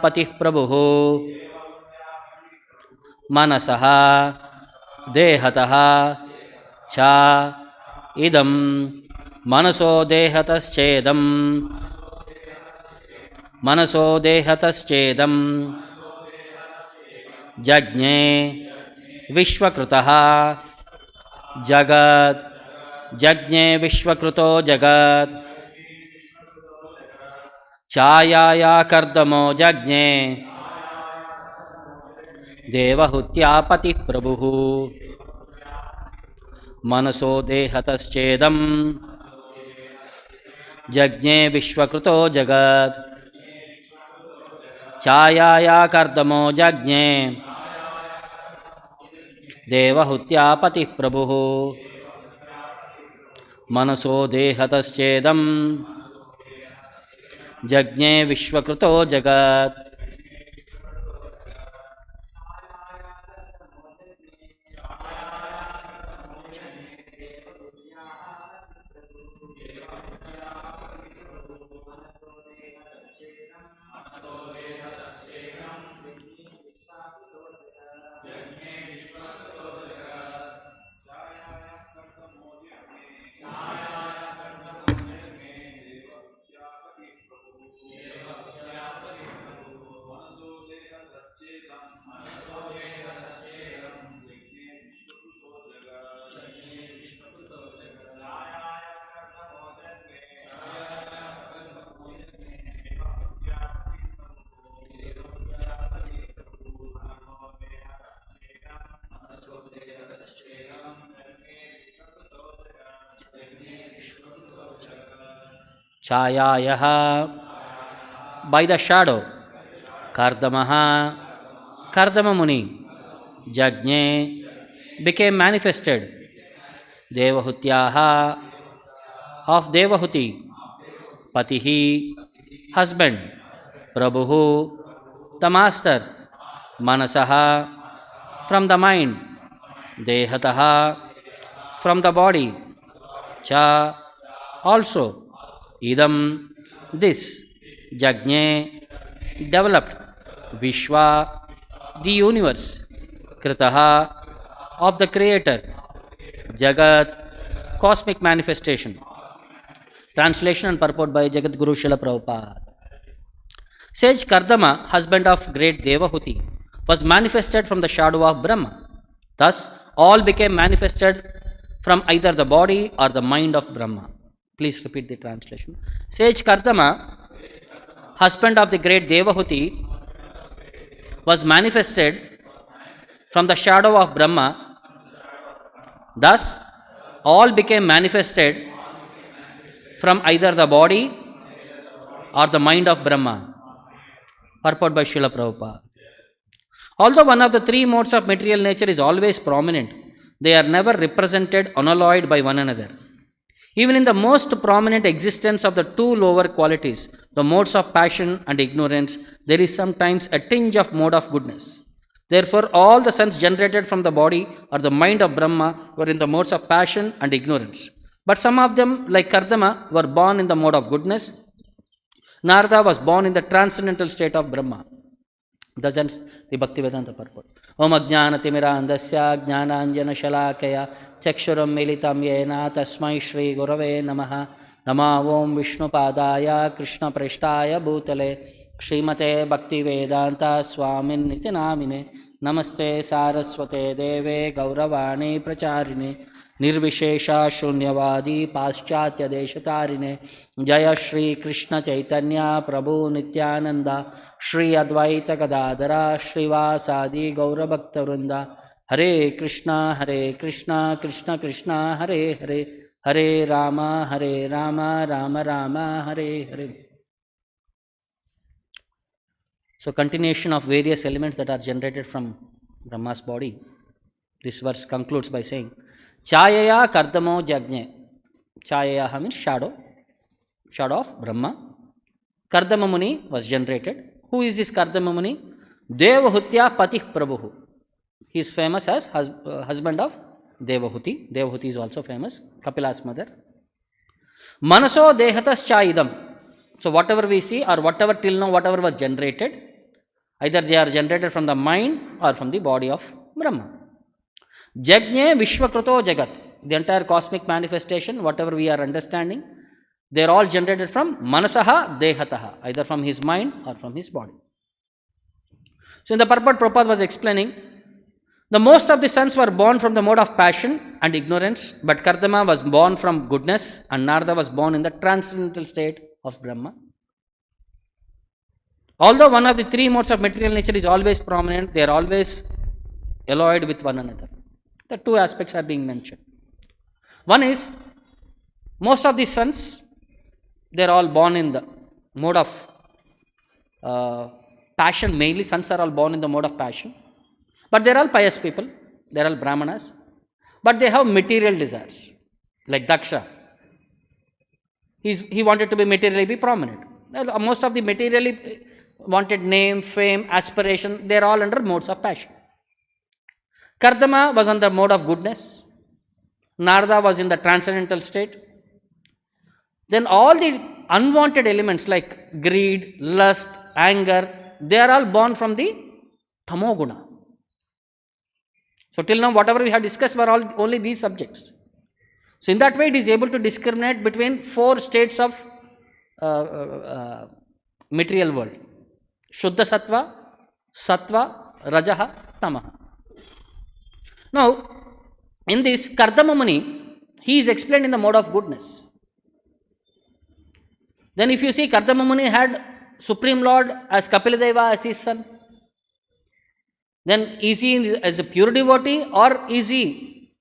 पतिः प्रभुः मनसः देहतः च इदं मनसो देहतश्चेदं जज्ञे विश्वकृतः जगत् जज्ञे विश्वकृतो जगत् छायाया कर्दमो जज्ञे देवहूत्या पतिः प्रभुः मनसो देहतश्चेदं जज्ञे विश्वकृतो जगत् छायाया कर्दमो जज्ञे देवहूत्या पतिः प्रभुः मनसो देहतश्चेदं जज्ञे विश्वकृतो जगत्. Chayayah, by the shadow, Kardamaha, Kardama Muni, Jajne, became manifested, Devahūtyaha, of Devahūti, Patihi, husband, Prabhuhu, the master, Manasaha, from the mind, Dehataha, from the body, Cha, also, Idam, this, Jajne, developed, Vishwa, the universe, Kritaha, of the creator, Jagat, cosmic manifestation. Translation and purport by Jagat Guru Srila Prabhupada. Sage Kardama, husband of great Devahūti, was manifested from the shadow of Brahma. Thus, all became manifested from either the body or the mind of Brahma. Please repeat the translation. Sage Kardama, husband of the great Devahūti, was manifested from the shadow of Brahma. Thus, all became manifested from either the body or the mind of Brahma. Purport by Srila Prabhupada. Although one of the three modes of material nature is always prominent, they are never represented unalloyed by one another. Even in the most prominent existence of the two lower qualities, the modes of passion and ignorance, there is sometimes a tinge of mode of goodness. Therefore, all the sons generated from the body or the mind of Brahma were in the modes of passion and ignorance. But some of them, like Kardama, were born in the mode of goodness. Narada was born in the transcendental state of Brahma. Thus ends the Bhaktivedanta purport. Om Ajnanatimirandasya Jnananjana Shalakaya Chakshuram Militam Yena Tasmai Shri Gurave Namaha Nama Om Vishnu Padaya Krishna Preshtaya Bhutale Srimate Bhaktivedanta Swamin Nitinamine Namaste Saraswate Deve Gauravani Pracharine Nirvishesha Shunyavadi Paschatya Deshatarine Jaya Shri Krishna Chaitanya Prabhu Nityananda Shri Advaita Gadadara Shrivasadi Gaura Bhakta Vrinda Hare Krishna Krishna Krishna Hare Hare Hare Rama Rama Rama Hare Hare. So continuation of various elements that are generated from Brahma's body. This verse concludes by saying Chayaya Kardamo Jajne. Chayaya means shadow of Brahma. Kardama Muni was generated. Who is this Kardama Muni? Devahūtya Patih Prabhuhu. He is famous as husband of Devahūti. Devahūti is also famous, Kapila's mother. Manaso Dehatas Chaidam. So whatever we see or whatever till now, whatever was generated, Either they are generated from the mind or from the body of Brahma. Jajne Vishwakruto Jagat. The entire cosmic manifestation, whatever we are understanding, they are all generated from Manasaha Dehataha, either from his mind or from his body. So in the purport, Prabhupada was explaining, the most of the sons were born from the mode of passion and ignorance, but Kardama was born from goodness and Narada was born in the transcendental state of Brahma. Although one of the three modes of material nature is always prominent, they are always alloyed with one another. The two aspects are being mentioned. One is, most of the sons, they are all born in the mode of passion, mainly sons are all born in the mode of passion. But they are all pious people, they are all Brahmanas, but they have material desires, like Daksha. He wanted to be materially prominent. Most of the materially wanted name, fame, aspiration, they are all under modes of passion. Kardama was on the mode of goodness. Narada was in the transcendental state. Then all the unwanted elements like greed, lust, anger, they are all born from the tamoguna. So till now whatever we have discussed were all only these subjects. So in that way it is able to discriminate between four states of material world. Shuddha Sattva, Sattva, Rajaha, Tamaha. Now, in this Kardama Muni, he is explained in the mode of goodness. Then if you see, Kardama Muni had Supreme Lord as Kapiladeva as his son. Then is he as a pure devotee or is he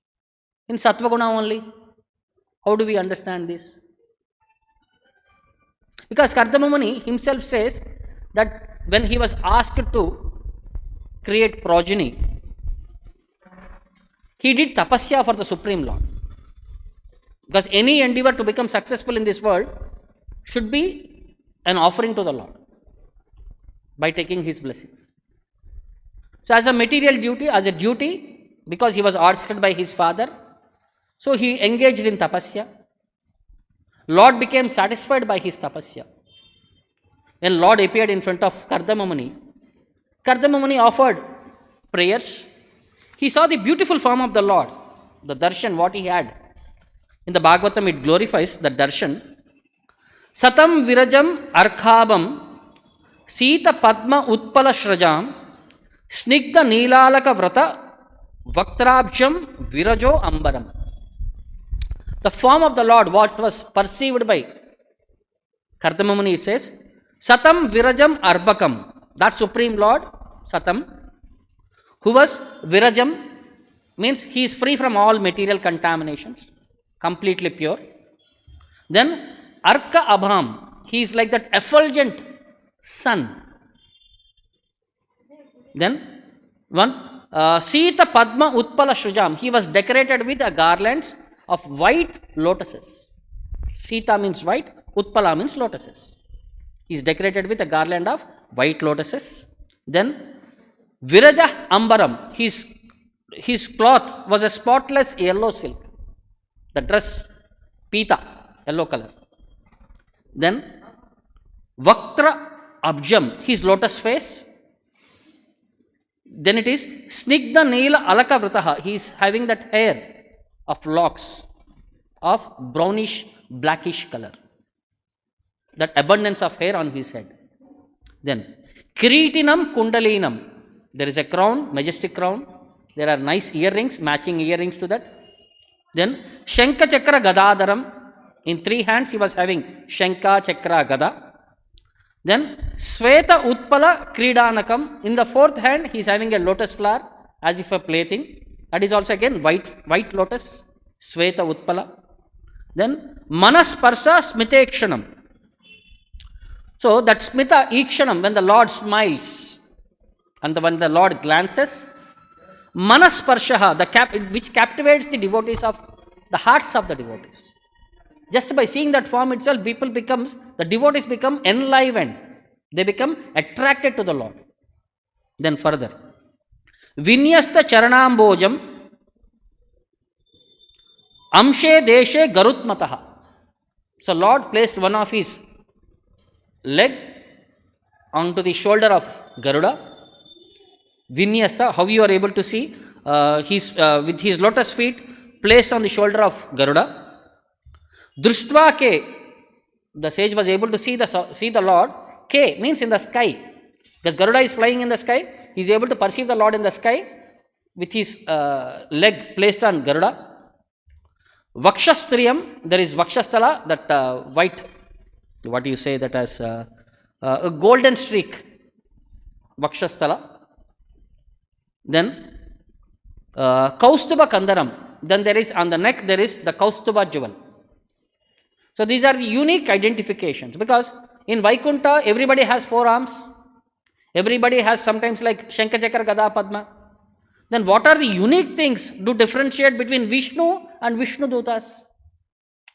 in Sattva Guna only? How do we understand this? Because Kardama Muni himself says that when he was asked to create progeny, he did tapasya for the Supreme Lord. Because any endeavor to become successful in this world should be an offering to the Lord by taking his blessings. So as a material duty, as a duty, because he was asked by his father, so he engaged in tapasya. Lord became satisfied by his tapasya. When Lord appeared in front of Kardama Muni offered prayers. He saw the beautiful form of the Lord, the Darshan, what he had. In the Bhagavatam, it glorifies the Darshan. Satam virajam arkhabam sita padma utpala shrajam snigdha neelalaka vrata vaktrabjam virajo ambaram. The form of the Lord, what was perceived by Kardama Muni, it says, Satam virajam arbakam, that Supreme Lord, Satam, who was virajam, means he is free from all material contaminations, completely pure. Then arka abham, he is like that effulgent sun. Then one Sita Padma Utpala Shrujam, he was decorated with garlands of white lotuses. Sita means white, Utpala means lotuses. He is decorated with a garland of white lotuses. Then Viraja Ambaram, his cloth was a spotless yellow silk. The dress, Pita, yellow color. Then Vaktra Abjam, his lotus face. Then it is Snigdha Neela Alaka Vrataha, he is having that hair of locks of brownish, blackish color. That abundance of hair on his head. Then Kiritinam Kundalinam, there is a crown, majestic crown. There are nice earrings, matching earrings to that. Then Shanka Chakra Gadadaram, in three hands he was having Shanka Chakra Gada. Then Sveta Utpala Kridanakam, in the fourth hand he is having a lotus flower as if a plaything. That is also again white lotus, Sveta Utpala. Then Manasparsa Smitekshanam. So that Smita Ikshanam, when the Lord smiles and when the Lord glances, Manasparshaha, which captivates the devotees of the hearts of the devotees. Just by seeing that form itself, the devotees become enlivened. They become attracted to the Lord. Then further, Vinyasta Charanambojam Amshe Deshe Garutmataha. So Lord placed one of his leg onto the shoulder of Garuda Vinyasta, how you are able to see, he's with his lotus feet placed on the shoulder of Garuda. Drishtva ke, the sage was able to see the Lord. Ke means in the sky, because Garuda is flying in the sky. He is able to perceive the Lord in the sky with his leg placed on Garuda. Vakshastriyam, there is Vakshasthala, that white, what do you say that as a golden streak, Vakshasthala. Then Kaustuba Kandaram, then there is on the neck there is the Kaustuba jewel. So these are the unique identifications, because in Vaikuntha everybody has 4 arms, everybody has sometimes like Shankachakra Gada Padma. Then what are the unique things to differentiate between Vishnu and Vishnu Dutas?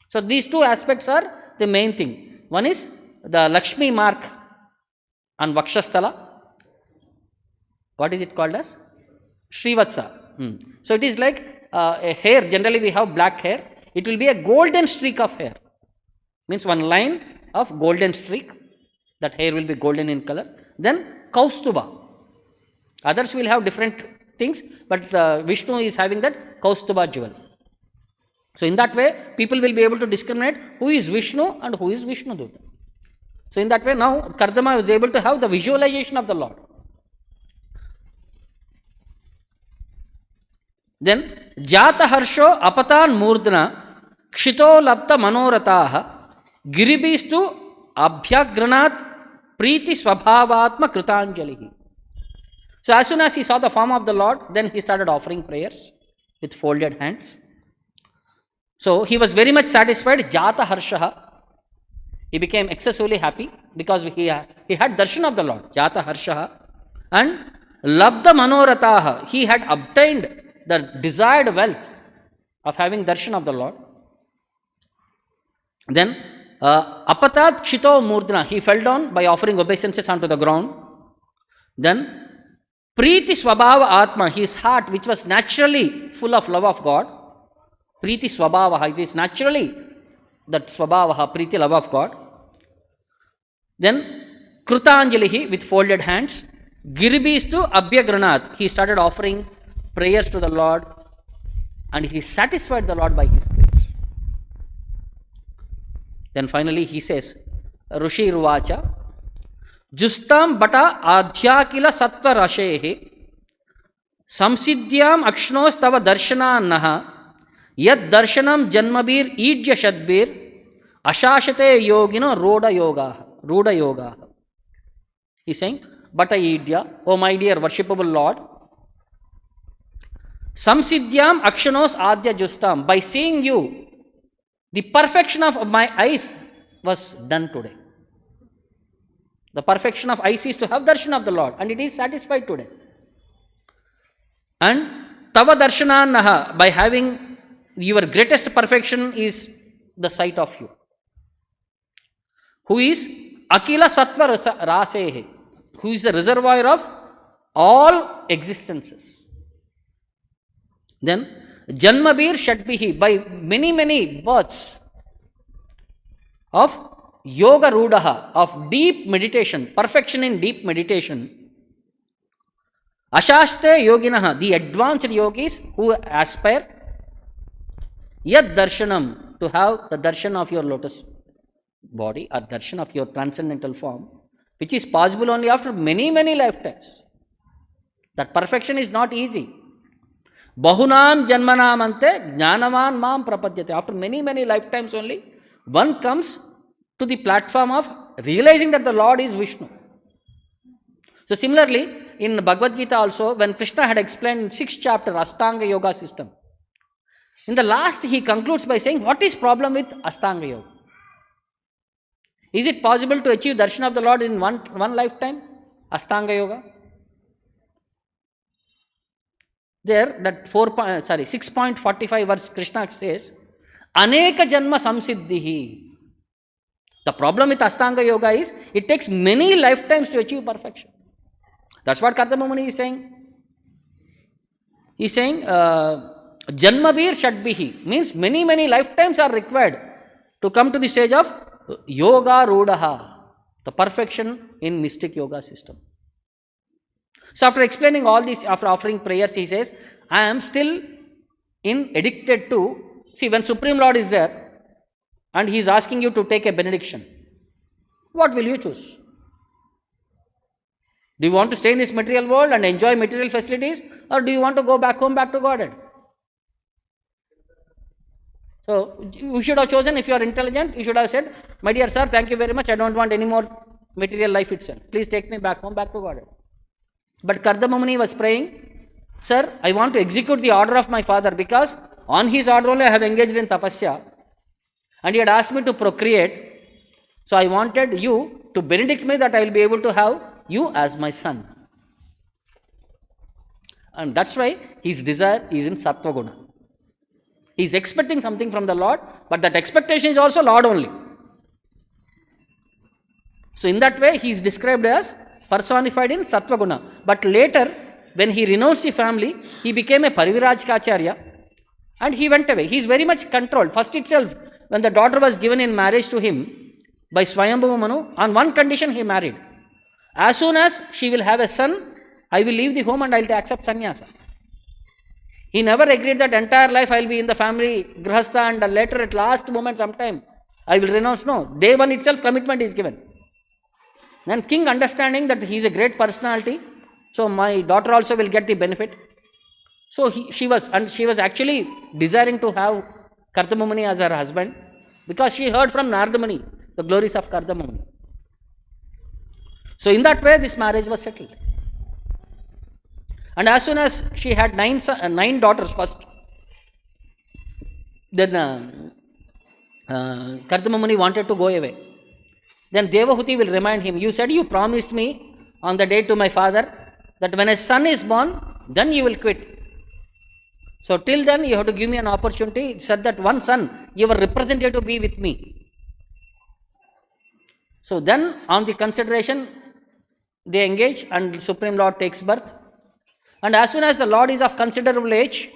So these 2 aspects are the main thing. One is the Lakshmi mark on Vakshasthala. What is it called as? Srivatsa. So it is like a hair. Generally we have black hair. It will be a golden streak of hair. Means one line of golden streak. That hair will be golden in color. Then Kaustuba. Others will have different things, but Vishnu is having that Kaustuba jewel. So in that way, people will be able to discriminate who is Vishnu and who is Vishnu Duta. So in that way, now Kardama was able to have the visualization of the Lord. Then Jata Harsho Apatan Murdana Kshito Lapta Manorataha Giribistu Abhyagranat Priti Swabhavatma Kritanjalihi. So as soon as he saw the form of the Lord, then he started offering prayers with folded hands. So he was very much satisfied. Jata Harshaha. He became excessively happy because he had darshan of the Lord. Jata Harshaha. And Labda Manorataha. He had obtained the desired wealth of having darshan of the Lord. Then Apatat Kshito Murdana. He fell down by offering obeisances onto the ground. Then Priti Swabhava Atma, his heart, which was naturally full of love of God. Priti Swabhava, it is naturally that Swabhava, Priti, love of God. Then Krutanjalihi, with folded hands. Giribistu Abhyagranat, he started offering prayers to the Lord, and he satisfied the Lord by his prayers. Then finally he says, Rushi Ruvacha, Justam bata adhyakila sattva rashehe samsiddhyam akshnos tava darshana naha yad darshanam janmabir idya shadbir ashashate yogino ruda yoga. He is saying, bata idya, O my dear worshipable Lord, samsiddhyam akshanos adya justam, by seeing you, the perfection of my eyes was done today. The perfection of eyes is to have darshan of the Lord, and it is satisfied today. And tava darshana naha, by having your greatest perfection is the sight of you. Who is Akila Sattva Rasehe, who is the reservoir of all existences. Then Janmabir Shadbihi, by many births of Yoga Rudaha, of deep meditation, perfection in deep meditation. Ashashte Yoginaha, the advanced yogis who aspire Yad Darshanam, to have the darshan of your lotus body or darshan of your transcendental form, which is possible only after many lifetimes. That perfection is not easy. Bahunam Janmanam Ante Jnanavan Mam Prapadyate. After many lifetimes only, one comes to the platform of realizing that the Lord is Vishnu. So similarly, in Bhagavad Gita also, when Krishna had explained in 6th chapter Ashtanga Yoga system, in the last he concludes by saying, what is problem with Ashtanga Yoga? Is it possible to achieve darshan of the Lord in one lifetime? Ashtanga Yoga? There, that 6.45 verse Krishna says, Aneka Janma Samsiddhihi. The problem with Ashtanga Yoga is, it takes many lifetimes to achieve perfection. That's what Kardama Muni is saying. He is saying, Janmabir Shadbihi, means many lifetimes are required to come to the stage of Yoga Rudaha, the perfection in mystic yoga system. So after explaining all this, after offering prayers, he says, I am still addicted to, see, when Supreme Lord is there and he is asking you to take a benediction, what will you choose? Do you want to stay in this material world and enjoy material facilities, or do you want to go back home, back to Godhead? So you should have chosen, if you are intelligent, you should have said, my dear sir, thank you very much, I don't want any more material life itself. Please take me back home, back to Godhead. But Kardama Muni was praying, sir, I want to execute the order of my father, because on his order only I have engaged in tapasya, and he had asked me to procreate. So I wanted you to benedict me that I will be able to have you as my son. And that's why his desire is in Sattva Guna. He is expecting something from the Lord, but that expectation is also Lord only. So in that way, he is described as personified in Sattva Guna. But later, when he renounced the family, he became a Parivirajkacharya and he went away. He is very much controlled. First itself, when the daughter was given in marriage to him by Swayambhu Manu, on one condition he married. As soon as she will have a son, I will leave the home and I will accept sannyasa. He never agreed that entire life I will be in the family grihastha and later at last moment sometime I will renounce. No, day one itself commitment is given. Then king, understanding that he is a great personality, so my daughter also will get the benefit. So she was actually desiring to have Kardama Muni as her husband, because she heard from Narada Muni the glories of Kardama Muni. So in that way, this marriage was settled. And as soon as she had 9 daughters first, then Kardama Muni wanted to go away. Then Devahūti will remind him, you said you promised me on the day to my father that when a son is born, then you will quit. So till then you have to give me an opportunity. He said that one son, your representative be with me. So then on the consideration, they engage and Supreme Lord takes birth. And as soon as the Lord is of considerable age,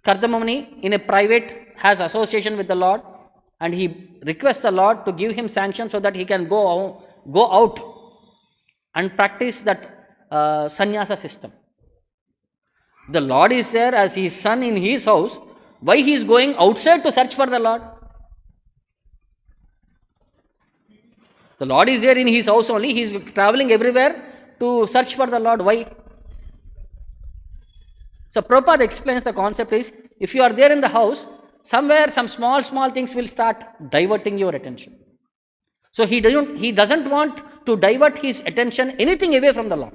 Kardama Muni in a private has association with the Lord, and he requests the Lord to give him sanction so that he can go out and practice that sannyasa system. The Lord is there as his son in his house. Why he is going outside to search for the Lord? The Lord is there in his house only. He is traveling everywhere to search for the Lord. Why? So Prabhupada explains the concept is, if you are there in the house, somewhere some small things will start diverting your attention. So he doesn't want to divert his attention anything away from the Lord.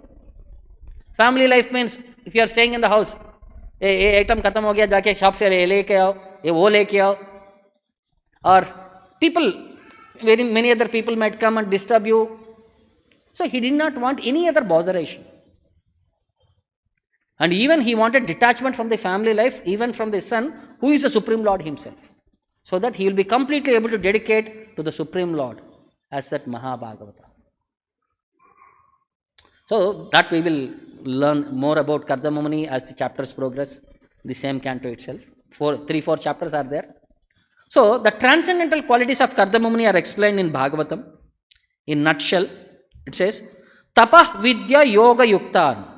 Family life means, if you are staying in the house, ये item खत्म हो गया, जाके shop से लेके आओ, ये वो लेके आओ. Or people, very many other people might come and disturb you. So he did not want any other botheration. And even he wanted detachment from the family life, even from the son, who is the Supreme Lord himself, so that he will be completely able to dedicate to the Supreme Lord as that Maha Bhagavatam. So that we will learn more about Kardama Muni as the chapters progress, the same canto itself. 3-4 chapters are there. So the transcendental qualities of Kardama Muni are explained in Bhagavatam. In nutshell, it says, Tapah Vidya Yoga Yuktan.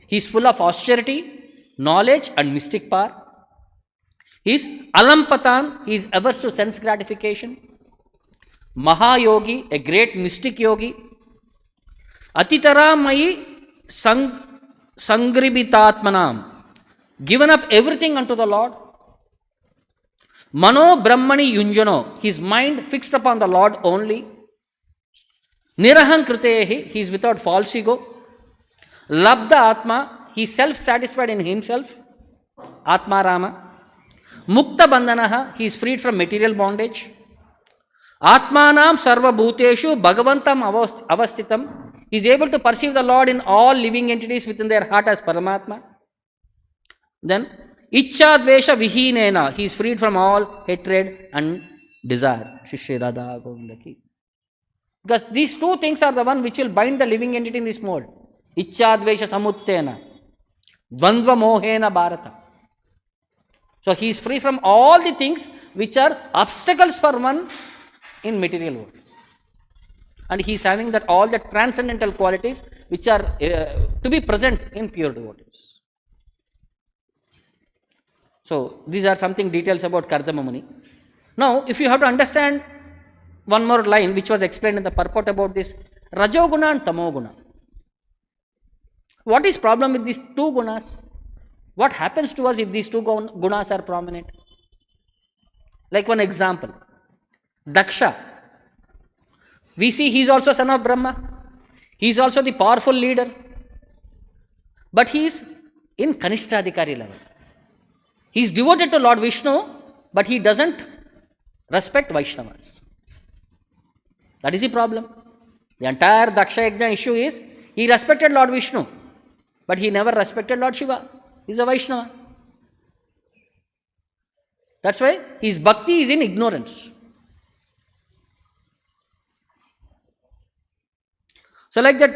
He is full of austerity, knowledge and mystic power. He is Alampatan, he is averse to sense gratification. Maha Yogi, a great mystic yogi. Atitara Mayi Sangribhitatmanam, given up everything unto the Lord. Mano Brahmani Yunjano, his mind fixed upon the Lord only. Nirahan Kritehi, he is without false ego. Labda Atma, he is self-satisfied in himself. Atma Rama. Mukta Bandhanaha, he is freed from material bondage. Atmanam Sarva Bhuteshu Bhagavantam Avastitam, he is able to perceive the Lord in all living entities within their heart as Paramatma. Then, Ichchadvesha Vihinena, he is freed from all hatred and desire. Shri Radha Govindaki. Because these two things are the one which will bind the living entity in this mode. Ichchadvesha Samuttena, Dvandva Mohena Bharata. So he is free from all the things which are obstacles for one in material world. And he is having that all the transcendental qualities which are to be present in pure devotees. So, these are something details about Kardama Muni. Now, if you have to understand one more line which was explained in the purport about this Rajoguna and Tamoguna. What is problem with these two gunas? What happens to us if these two gunas are prominent? Like one example, Daksha. We see he is also son of Brahma. He is also the powerful leader. But he is in Kanishtadhikari level. He is devoted to Lord Vishnu, but he doesn't respect Vaishnavas. That is the problem. The entire Daksha Yajna issue is, he respected Lord Vishnu, but he never respected Lord Shiva. He is a Vaishnava. That's why his bhakti is in ignorance. So like that,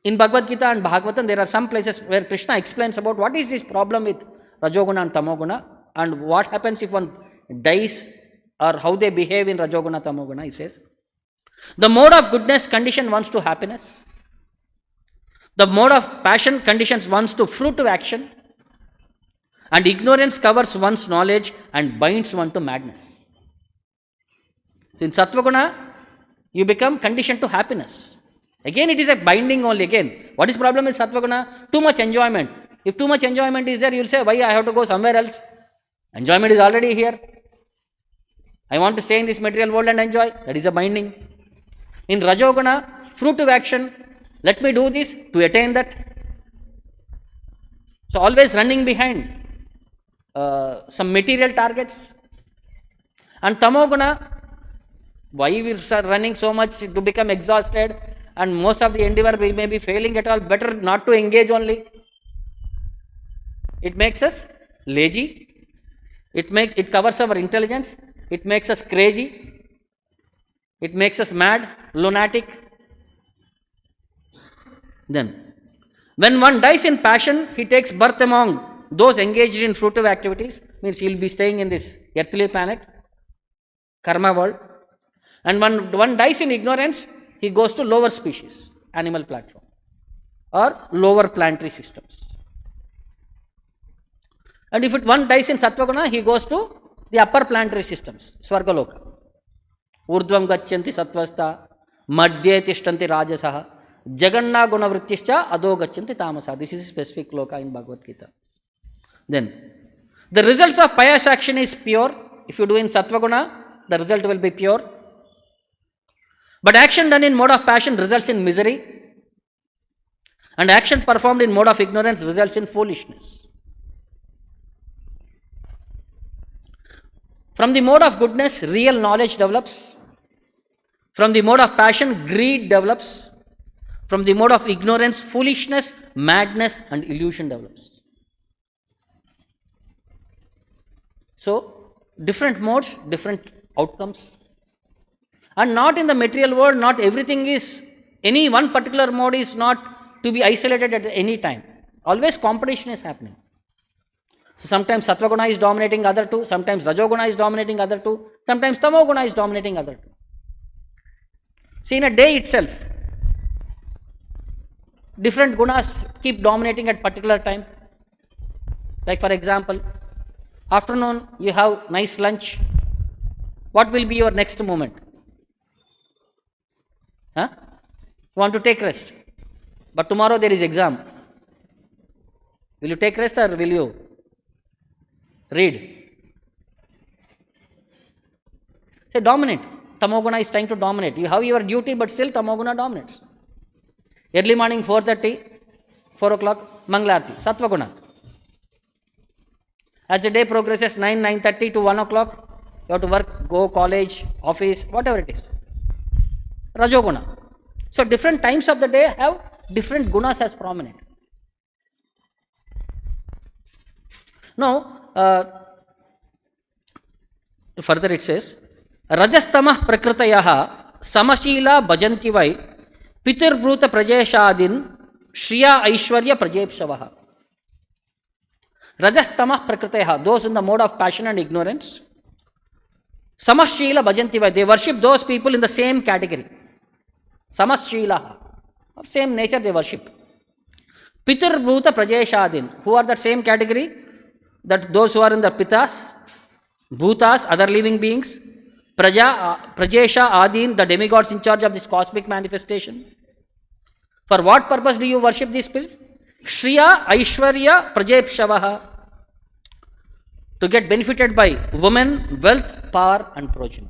in Bhagavad Gita and Bhagavatam, there are some places where Krishna explains about what is this problem with Rajoguna and Tamoguna, and what happens if one dies, or how they behave in Rajoguna, Tamoguna. He says, the mode of goodness condition ones to happiness. The mode of passion conditions ones to fruitive action. And ignorance covers one's knowledge and binds one to madness. So in Sattvaguna, you become conditioned to happiness. Again, it is a binding only. Again, what is problem with Sattvaguna? Too much enjoyment. If too much enjoyment is there, you will say, why I have to go somewhere else? Enjoyment is already here. I want to stay in this material world and enjoy. That is a binding. In Rajoguna, fruitive action. Let me do this to attain that. So always running behind some material targets. And Tamoguna, why we are running so much to become exhausted, and most of the endeavor we may be failing at all. Better not to engage only. It makes us lazy. It covers our intelligence. It makes us crazy. It makes us mad, lunatic. Then, when one dies in passion, he takes birth among those engaged in fruitive activities. Means he will be staying in this earthly planet, karma world. And when one dies in ignorance, he goes to lower species, animal platform, or lower planetary systems. And if one dies in Sattvaguna, he goes to the upper planetary systems, Swargaloka. Urdhvam gachanti sattvastha, madhye tishtanti rajasaha, jaganna guna vrittischa adho gachanti tamasa. This is a specific loka in Bhagavad Gita. Then, the results of pious action is pure. If you do in Sattvaguna, the result will be pure. But action done in mode of passion results in misery. And action performed in mode of ignorance results in foolishness. From the mode of goodness, real knowledge develops. From the mode of passion, greed develops. From the mode of ignorance, foolishness, madness, and illusion develops. So, different modes, different outcomes. And not in the material world, not everything is, any one particular mode is not to be isolated at any time. Always competition is happening. So sometimes Sattvaguna is dominating other two, sometimes Rajoguna is dominating other two, sometimes Tamoguna is dominating other two. See, in a day itself, different gunas keep dominating at particular time. Like for example, afternoon you have nice lunch. What will be your next moment? You want to take rest. But tomorrow there is exam. Will you take rest or will you read? Say dominate. Tamoguna is trying to dominate. You have your duty, but still Tamoguna dominates. Early morning 4:30, 4 o'clock, Mangalarti, Sattvaguna. As the day progresses, 9:30 to 1 o'clock, you have to work, go college, office, whatever it is. Rajoguna. So different times of the day have different gunas as prominent. Now, further it says, Rajastamah prakritayaha samashila bhajanti vai pitirbhuta prajeshadin shriya aishwarya prajepshavaha. Rajastamah prakritayaha, those in the mode of passion and ignorance, samashila bhajanti vai, they worship those people in the same category. Samashila. Of same nature they worship. Pitur Bhuta Prajeshadin. Who are that same category? That those who are in the Pitas, Bhutas, other living beings, Prajesha Adin, the demigods in charge of this cosmic manifestation. For what purpose do you worship these spirits? Shriya Aishwarya Prajepshavaha. To get benefited by women, wealth, power and progeny.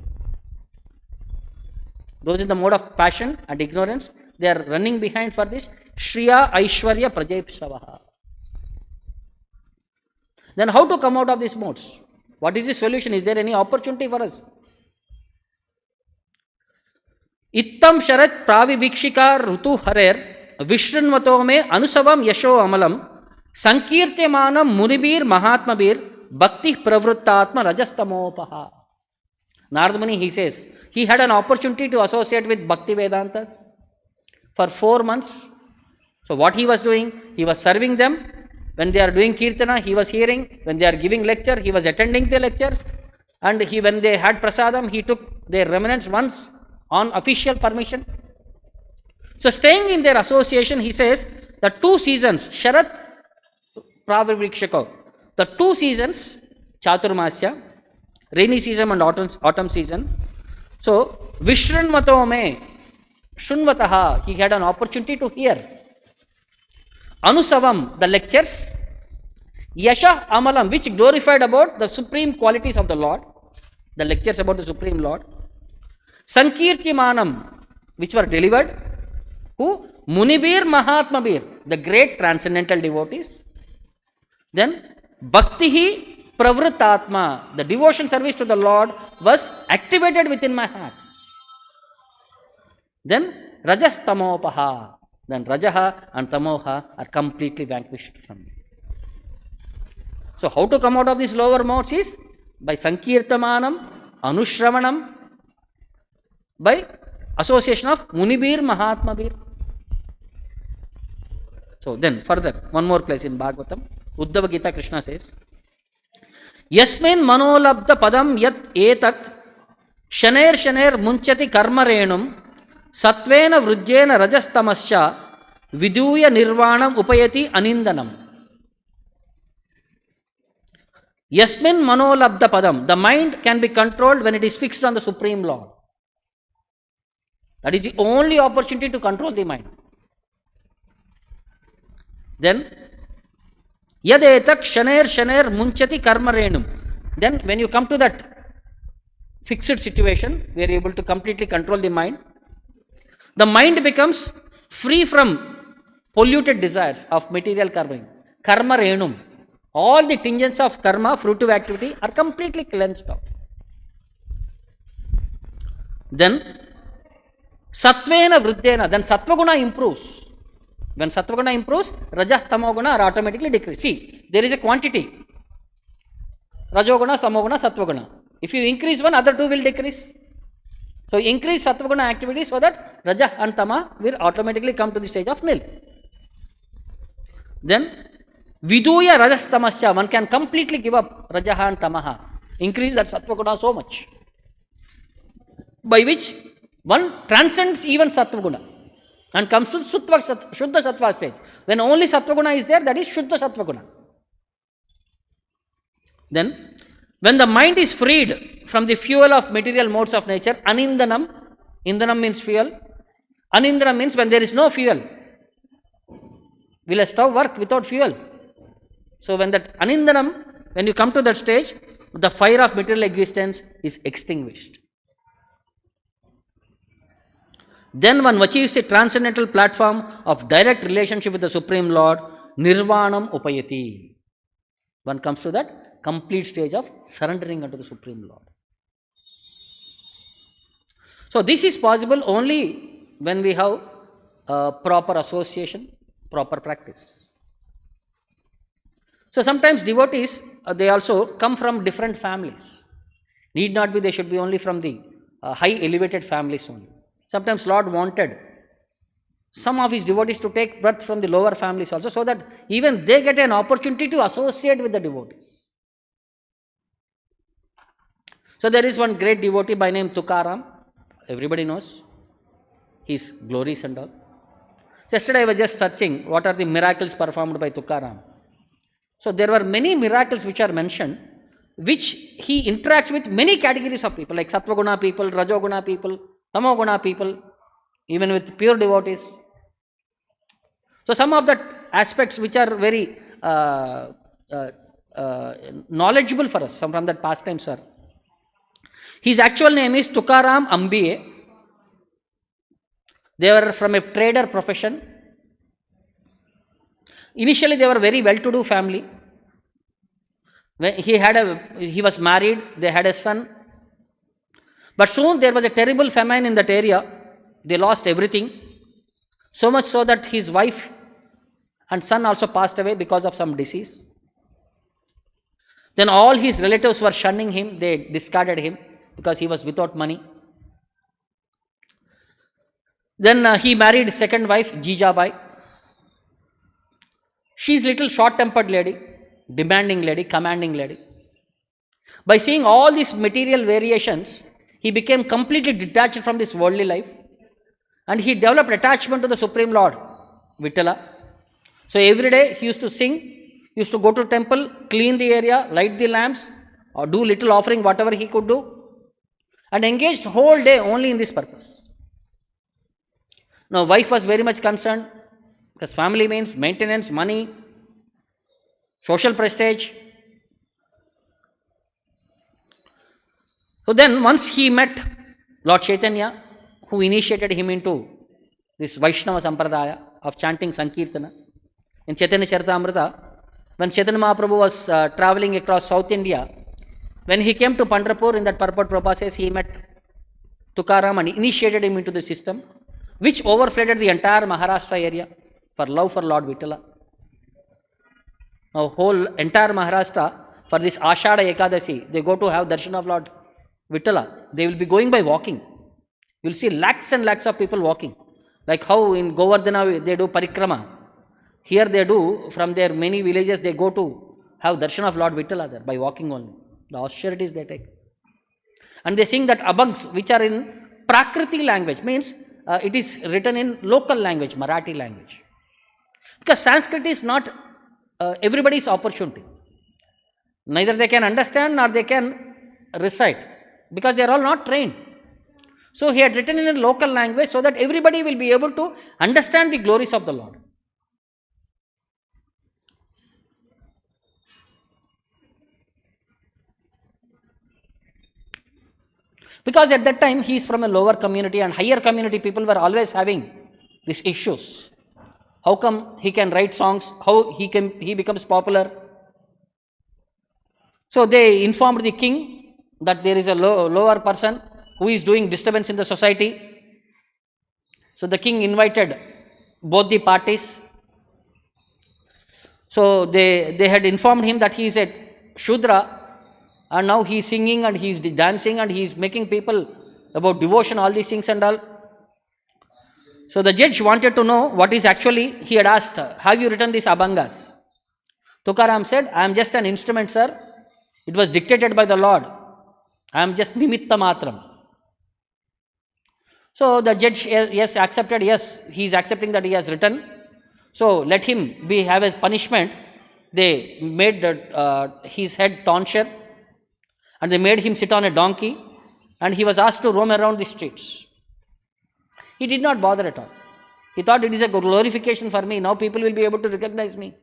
Those in the mode of passion and ignorance, they are running behind for this Shriya Aishwarya Prajepshavaha. Then how to come out of these modes? What is the solution? Is there any opportunity for us? Ittam Sharat Pravivikshika Rutu Harer Vishrinvato me Anusavam Yasho Amalam Sankirtyamanam Munibir Mahatmabir Bhakti Pravrittatma Rajastamopaha. Narada Muni, he says, he had an opportunity to associate with Bhakti Vedantas for 4 months. So what he was doing? He was serving them. When they are doing Kirtana, he was hearing. When they are giving lecture, he was attending the lectures. And when they had prasadam, he took their remnants once on official permission. So staying in their association, he says, the 2 seasons, Sharat Pravivikshaka, the 2 seasons, Chaturmasya, rainy season and autumn season. So, Vishranvato me, Shunvataha, he had an opportunity to hear. Anusavam, the lectures. Yasha Amalam, which glorified about the supreme qualities of the Lord, the lectures about the Supreme Lord. Sankirtimanam, which were delivered. Who? Munibir Mahatmabir, the great transcendental devotees. Then, Bhaktihi Pravritatma, the devotion service to the Lord was activated within my heart. Then, Rajas Tamopaha, then Rajaha and Tamoha are completely vanquished from me. So, how to come out of these lower modes is by Sankirtamanam, Anushravanam, by association of Munibir Mahatmabir. So, then further, one more place in Bhagavatam, Uddhava Gita, Krishna says, Yasmin manolabdha padam yat etat shaner shaner munchati karma renum satvena vrujjena rajastamascha viduya nirvanam upayati anindanam. Yasmin manolabdha padam, the mind can be controlled when it is fixed on the Supreme Lord. That is the only opportunity to control the mind. Then, Yadetak shaner shaner munchati karma renum. Then, when you come to that fixed situation, we are able to completely control the mind. The mind becomes free from polluted desires of material karma. Karma renum. All the tangents of karma, fruitive activity, are completely cleansed out. Then, Satvena Vruddhena, then Sattvaguna improves. When Sattvaguna improves, Rajah Tamoguna are automatically decreased. See, there is a quantity. Rajoguna, Samoguna, Sattvaguna. If you increase one, other 2 will decrease. So, increase Sattvaguna activity so that Rajah and Tama will automatically come to the stage of nil. Then, Viduya Rajastamascha, one can completely give up Rajaha and Tamaha. Increase that Sattvaguna so much. By which one transcends even Sattvaguna and comes to Shuddha Sattva stage. When only Sattvaguna is there, that is Shuddha Sattvaguna. Then, when the mind is freed from the fuel of material modes of nature, Anindanam, Indanam means fuel, Anindanam means when there is no fuel. Will a stove work without fuel? So, when that Anindanam, when you come to that stage, the fire of material existence is extinguished. Then one achieves a transcendental platform of direct relationship with the Supreme Lord, Nirvanam Upayati. One comes to that complete stage of surrendering unto the Supreme Lord. So, this is possible only when we have proper association, proper practice. So, sometimes devotees, they also come from different families. Need not be, they should be only from the high elevated families only. Sometimes Lord wanted some of his devotees to take birth from the lower families also, so that even they get an opportunity to associate with the devotees. So there is one great devotee by name Tukaram. Everybody knows his glories and all. So yesterday I was just searching what are the miracles performed by Tukaram. So there were many miracles which are mentioned, which he interacts with many categories of people, like Sattva-guna people, Rajoguna people, Tamoguna people, even with pure devotees. So some of the aspects which are very knowledgeable for us, some from that past times are. His actual name is Tukaram Ambiye. They were from a trader profession. Initially they were very well-to-do family. When he was married, they had a son. But soon there was a terrible famine in that area. They lost everything. So much so that his wife and son also passed away because of some disease. Then all his relatives were shunning him. They discarded him because he was without money. Then he married second wife, Jijabai. She is little short-tempered lady, demanding lady, commanding lady. By seeing all these material variations, he became completely detached from this worldly life, and he developed attachment to the Supreme Lord, Vittala. So every day he used to sing, used to go to temple, clean the area, light the lamps, or do little offering, whatever he could do, and engaged whole day only in this purpose. Now wife was very much concerned, because family means maintenance, money, social prestige. So then once he met Lord Chaitanya, who initiated him into this Vaishnava Sampradaya of chanting Sankirtana. In Chaitanya Charitamrita, when Chaitanya Mahaprabhu was traveling across South India, when he came to Pandharpur, in that purport Prabhupada says he met Tukaram and initiated him into the system, which overflooded the entire Maharashtra area for love for Lord Vittala. Now whole entire Maharashtra, for this Ashada Ekadashi, they go to have darshan of Lord Vittala. They will be going by walking. You will see lakhs and lakhs of people walking. Like how in Govardhana they do parikrama. Here they do, from their many villages they go to have darshan of Lord Vittala there by walking only. The austerities they take. And they sing that abhangs which are in Prakriti language, means it is written in local language, Marathi language. Because Sanskrit is not everybody's opportunity. Neither they can understand nor they can recite, because they are all not trained. So he had written in a local language so that everybody will be able to understand the glories of the Lord. Because at that time he is from a lower community, and higher community people were always having these issues. How come he can write songs? How he becomes popular? So they informed the king that there is a lower person who is doing disturbance in the society. So the king invited both the parties. So they had informed him that he is a Shudra, and now he is singing and he is dancing and he is making people about devotion, all these things and all. So the judge wanted to know what is actually, he had asked, have you written these abhangas? Tukaram said, I am just an instrument, sir. It was dictated by the Lord. I am just nimitta matram. So the judge, yes, accepted, yes, he is accepting that he has written. So let him have his punishment. They made his head tonsure, and they made him sit on a donkey, and he was asked to roam around the streets. He did not bother at all. He thought it is a glorification for me. Now people will be able to recognize me.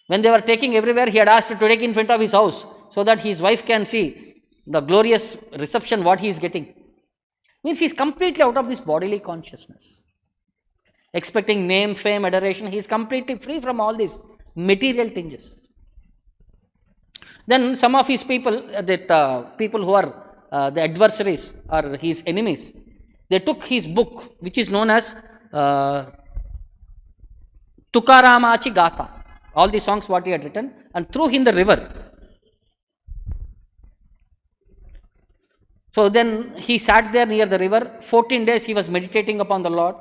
When they were taking everywhere, he had asked to take in front of his house so that his wife can see the glorious reception what he is getting. Means he is completely out of this bodily consciousness. Expecting name, fame, adoration, he is completely free from all these material tinges. Then some of his people, people who are the adversaries or his enemies, they took his book, which is known as Tukaramachi Gata, all the songs what he had written, and threw in the river. So then he sat there near the river. 14 days he was meditating upon the Lord.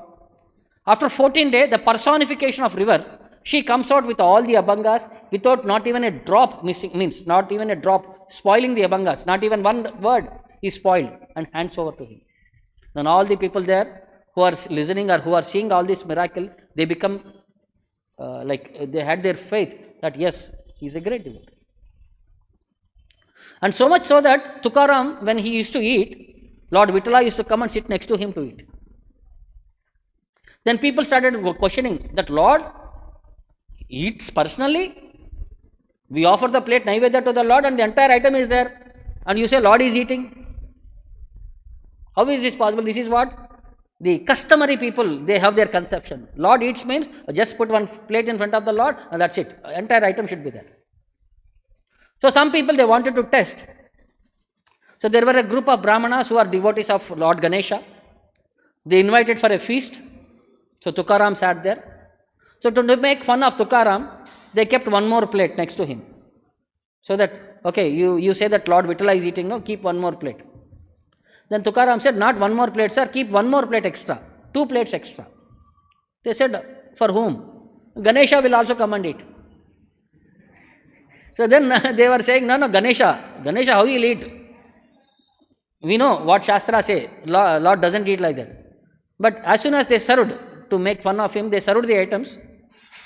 After 14 days, the personification of river, she comes out with all the abhangas without not even a drop missing, means not even a drop spoiling the abhangas, not even one word is spoiled, and hands over to him. Then all the people there, who are listening or who are seeing all this miracle, they become they had their faith that yes, he is a great devotee. And so much so that Tukaram, when he used to eat, Lord Vittala used to come and sit next to him to eat. Then people started questioning that Lord eats personally. We offer the plate Naivedya to the Lord and the entire item is there. And you say Lord is eating. How is this possible? This is what the customary people, they have their conception. Lord eats means just put one plate in front of the Lord and that's it. Entire item should be there. So some people, they wanted to test. So there were a group of Brahmanas who are devotees of Lord Ganesha. They invited for a feast. So Tukaram sat there. So to make fun of Tukaram, they kept one more plate next to him. So that, okay, you say that Lord Vittala is eating, no, keep one more plate. Then Tukaram said, not one more plate, sir, keep one more plate extra, 2 plates extra. They said, for whom? Ganesha will also come and eat. So then they were saying, no, Ganesha, how he will eat? We know what Shastra say, Lord doesn't eat like that. But as soon as they served, to make fun of him, they served the items,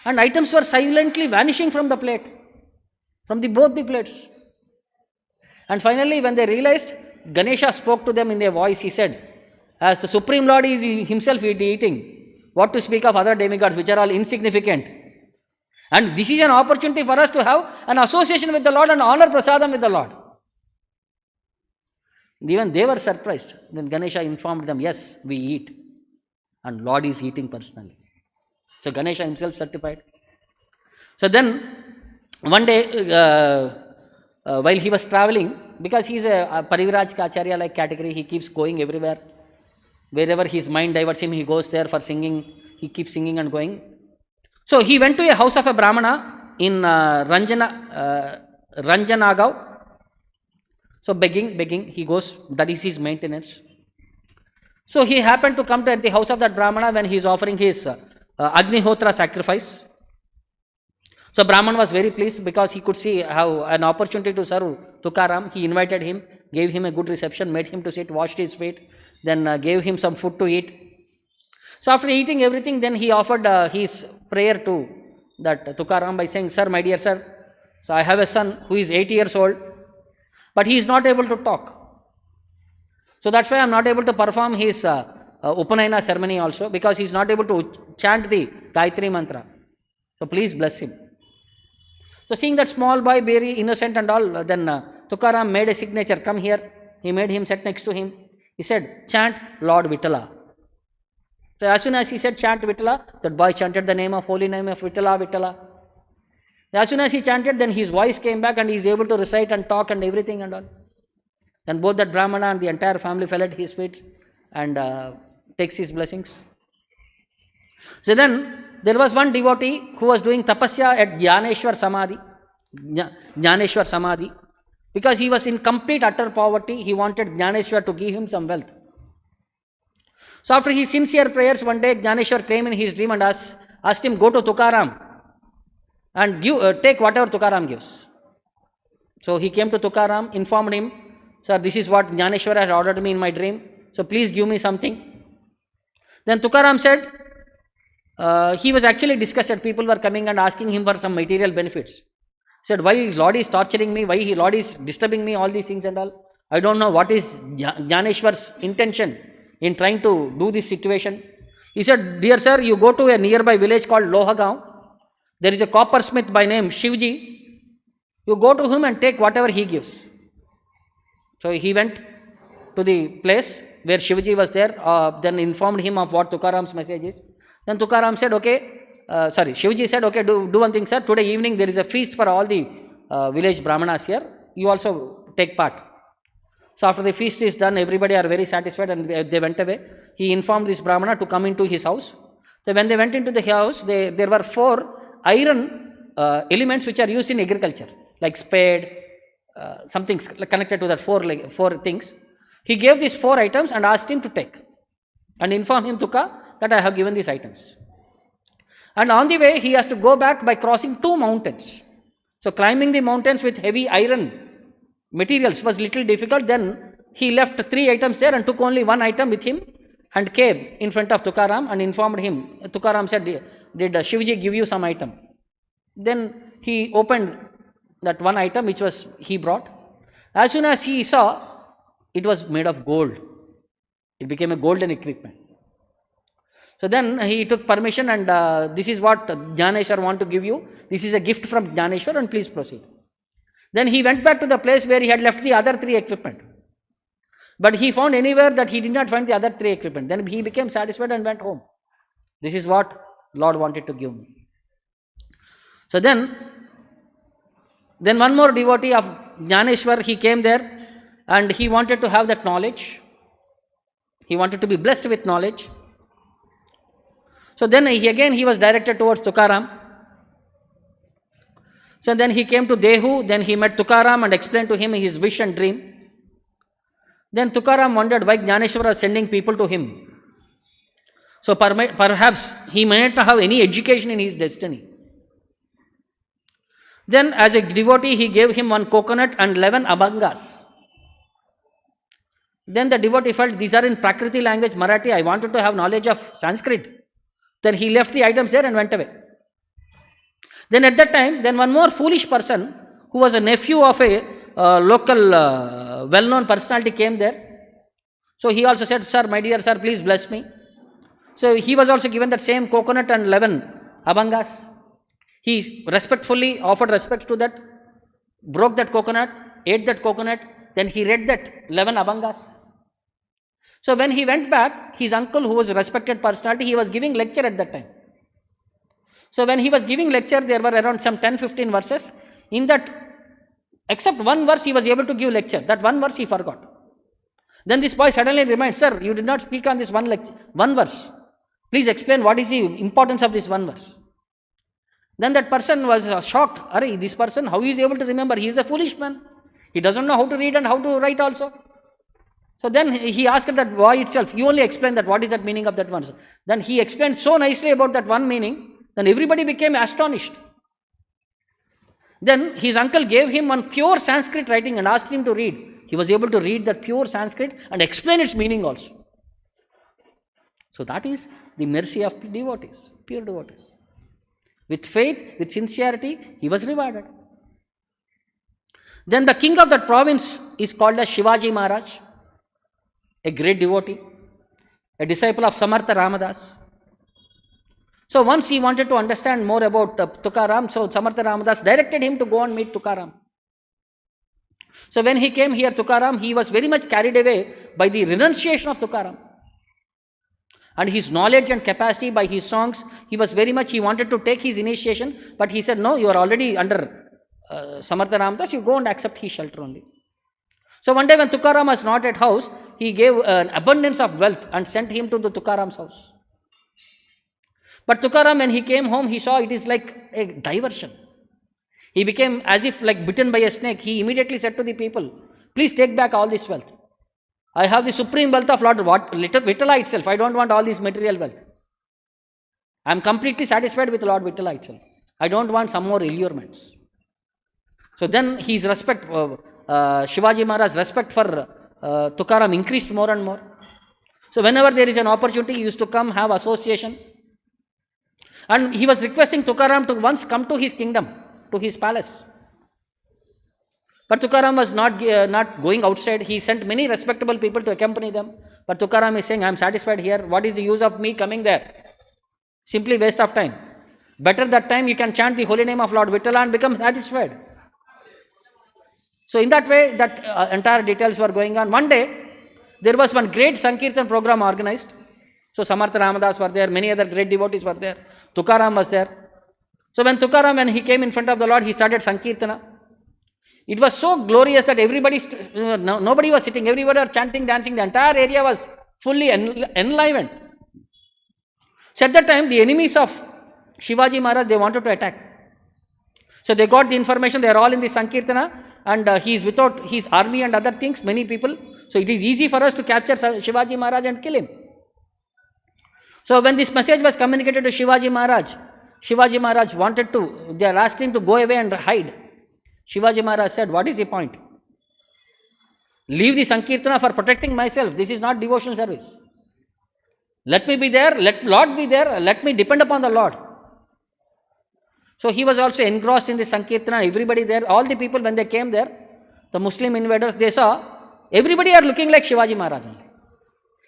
and items were silently vanishing from the plate, from both the plates. And finally, when they realized, Ganesha spoke to them in their voice. He said, as the Supreme Lord is himself eating, what to speak of other demigods which are all insignificant. And this is an opportunity for us to have an association with the Lord and honor prasadam with the Lord. Even they were surprised when Ganesha informed them, yes, we eat. And Lord is eating personally. So Ganesha himself certified. So then, one day, while he was traveling, because he is a Parivraj Kacharya like category, he keeps going everywhere. Wherever his mind diverts him, he goes there for singing. He keeps singing and going. So he went to a house of a Brahmana in Ranjanagaon. So begging, he goes, that is his maintenance. So he happened to come to the house of that Brahmana when he is offering his Agnihotra sacrifice. So Brahman was very pleased because he could see how an opportunity to serve Tukaram. He invited him, gave him a good reception, made him to sit, washed his feet, then gave him some food to eat. So after eating everything, then he offered his prayer to that Tukaram by saying, sir, my dear sir, so I have a son who is 8 years old, but he is not able to talk. So that's why I am not able to perform his Upanayana ceremony also, because he is not able to chant the Gayatri mantra. So please bless him. So seeing that small boy, very innocent and all, then Tukaram made a signature, come here. He made him sit next to him. He said, chant Lord Vittala. So as soon as he said chant Vittala, that boy chanted the holy name of Vittala, Vittala. As soon as he chanted, then his voice came back and he is able to recite and talk and everything and all. Then both that Brahmana and the entire family fell at his feet and takes his blessings. So then, there was one devotee who was doing tapasya at Jnaneshwar Samadhi, because he was in complete utter poverty. He wanted Jnaneshwar to give him some wealth. So after his sincere prayers, one day Jnaneshwar came in his dream and asked him, go to Tukaram and take whatever Tukaram gives. So he came to Tukaram, informed him, sir, this is what Jnaneshwar has ordered me in my dream, so please give me something. Then Tukaram said, he was actually disgusted. People were coming and asking him for some material benefits. He said, why Lord is torturing me? Why Lord is disturbing me? All these things and all. I don't know what is Jnaneshwar's intention in trying to do this situation. He said, dear sir, you go to a nearby village called Lohagaon. There is a coppersmith by name Shivji. You go to him and take whatever he gives. So he went to the place where Shivji was there, then informed him of what Tukaram's message is. Then Tukaram said, Shivji said, okay, do one thing, sir. Today evening there is a feast for all the village Brahmanas here. You also take part. So after the feast is done, everybody are very satisfied and they went away. He informed this Brahmana to come into his house. So when they went into the house, there were 4 iron elements which are used in agriculture, like spade, something connected to that 4 things. He gave these 4 items and asked him to take and inform him, Tuka, that I have given these items. And on the way, he has to go back by crossing 2 mountains. So climbing the mountains with heavy iron materials was little difficult. Then he left 3 items there and took only 1 item with him. and came in front of Tukaram and informed him. Tukaram said, did Shivji give you some item? Then he opened that one item which was he brought. As soon as he saw, it was made of gold. It became a golden equipment. So then he took permission and this is what Jnaneshwar want to give you. This is a gift from Jnaneshwar and please proceed. Then he went back to the place where he had left the other 3 equipment. But he found anywhere that he did not find the other 3 equipment. Then he became satisfied and went home. This is what Lord wanted to give me. So then one more devotee of Jnaneshwar, he came there and he wanted to have that knowledge. He wanted to be blessed with knowledge. So then he was directed towards Tukaram. So then he came to Dehu, then he met Tukaram and explained to him his wish and dream. Then Tukaram wondered why Jnaneshwar was sending people to him. So perhaps he may not have any education in his destiny. Then as a devotee, he gave him 1 coconut and 11 abhangas. Then the devotee felt, these are in Prakriti language, Marathi, I wanted to have knowledge of Sanskrit. Then he left the items there and went away. Then at that time, then one more foolish person, who was a nephew of a local well-known personality came there. So he also said, sir, my dear sir, please bless me. So he was also given that same coconut and 11 abhangas. He respectfully offered respect to that, broke that coconut, ate that coconut, then he read that 11 abhangas. So when he went back, his uncle, who was a respected personality, he was giving lecture at that time. So when he was giving lecture, there were around some 10-15 verses. In that, except one verse, he was able to give lecture. That one verse he forgot. Then this boy suddenly reminds, sir, you did not speak on this one verse. Please explain what is the importance of this one verse. Then that person was shocked. Arey, this person, how he is able to remember? He is a foolish man. He doesn't know how to read and how to write also. So then he asked that boy itself, you only explain that, what is that meaning of that verse? Then he explained so nicely about that one meaning, then everybody became astonished. Then his uncle gave him one pure Sanskrit writing and asked him to read. He was able to read that pure Sanskrit and explain its meaning also. So that is the mercy of devotees, pure devotees. With faith, with sincerity, he was rewarded. Then the king of that province is called as Shivaji Maharaj, a great devotee, a disciple of Samartha Ramadas. So once he wanted to understand more about Tukaram, so Samartha Ramadas directed him to go and meet Tukaram. So when he came here, Tukaram, he was very much carried away by the renunciation of Tukaram. And his knowledge and capacity by his songs, he wanted to take his initiation, but he said, no, you are already under Samartha Ramadas, you go and accept his shelter only. So one day when Tukaram was not at house, he gave an abundance of wealth and sent him to the Tukaram's house. But Tukaram, when he came home, he saw it is like a diversion. He became as if like bitten by a snake. He immediately said to the people, please take back all this wealth. I have the supreme wealth of Lord Vittala itself. I don't want all this material wealth. I am completely satisfied with Lord Vittala itself. I don't want some more allurements. So then his respect, Shivaji Maharaj's respect for Tukaram increased more and more. So whenever there is an opportunity, he used to come, have association. And he was requesting Tukaram to once come to his kingdom, to his palace. But Tukaram was not going outside. He sent many respectable people to accompany them. But Tukaram is saying, I am satisfied here. What is the use of me coming there? Simply waste of time. Better that time you can chant the holy name of Lord Vittala and become satisfied. So in that way, that entire details were going on. One day, there was one great Sankirtan program organized. So Samartha Ramadas were there, many other great devotees were there. Tukaram was there. So when Tukaram, when he came in front of the Lord, he started Sankirtana. It was so glorious that nobody was sitting, everybody was chanting, dancing, the entire area was fully enlivened. So at that time, the enemies of Shivaji Maharaj, they wanted to attack. So they got the information, they are all in the Sankirtana and he is without his army and other things, many people. So it is easy for us to capture Shivaji Maharaj and kill him. So when this message was communicated to Shivaji Maharaj wanted to, they asked him to go away and hide. Shivaji Maharaj said, what is the point? Leave the Sankirtana for protecting myself. This is not devotional service. Let me be there, let Lord be there, let me depend upon the Lord. So he was also engrossed in the Sankirtana, everybody there, all the people when they came there, the Muslim invaders, they saw, everybody are looking like Shivaji Maharaj.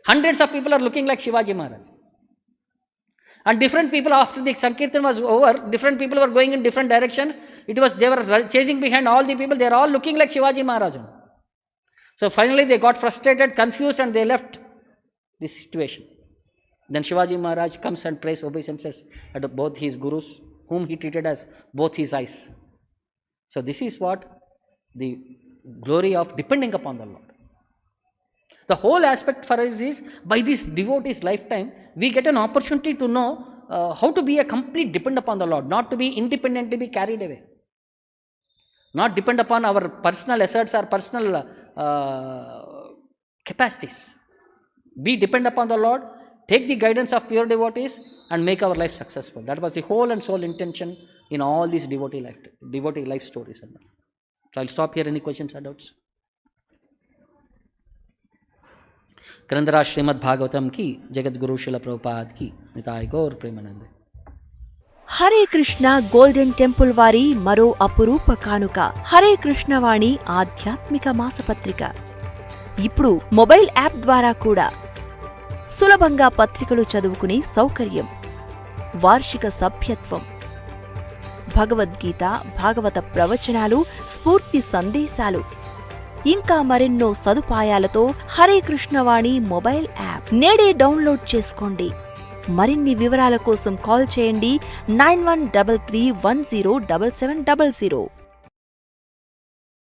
Hundreds of people are looking like Shivaji Maharaj. And different people, after the Sankirtan was over, different people were going in different directions. They were chasing behind all the people, they are all looking like Shivaji Maharaj. So finally they got frustrated, confused, and they left this situation. Then Shivaji Maharaj comes and prays obeisances at both his gurus, whom he treated as both his eyes. So this is what the glory of depending upon the Lord. The whole aspect for us is, by this devotee's lifetime, we get an opportunity to know how to be a complete dependent upon the Lord, not to be independently be carried away. Not depend upon our personal asserts or personal capacities. Be dependent upon the Lord, take the guidance of pure devotees, and make our life successful. That was the whole and sole intention in all these devotee life stories. So I'll stop here. Any questions or doubts? ग्रंथराज Shrimad Bhagavatam की, जगत गुरु शिला प्रभुपाद की, निताय गौर Premanand. Hare Krishna golden temple వారి మరో అపురూప కానుక హరే కృష్ణ వాణి ఆధ్యాత్మిక మాసపత్రిక. ఇప్పుడు mobile app ద్వారా కూడా సులభంగా పత్రికలు చదువుకునే సౌకర్యం, వార్షిక సభ్యత్వం, భగవద్గీత, భాగవత ప్రవచనాలు, స్ఫూర్తి సందేశాలు, ఇంకా మరెన్నో సదుపాయాలతో హరే కృష్ణవాణి మొబైల్ యాప్ నేడే డౌన్లోడ్ చేసుకోండి. మరిన్ని వివరాల కోసం కాల్ చేయండి 9133107700.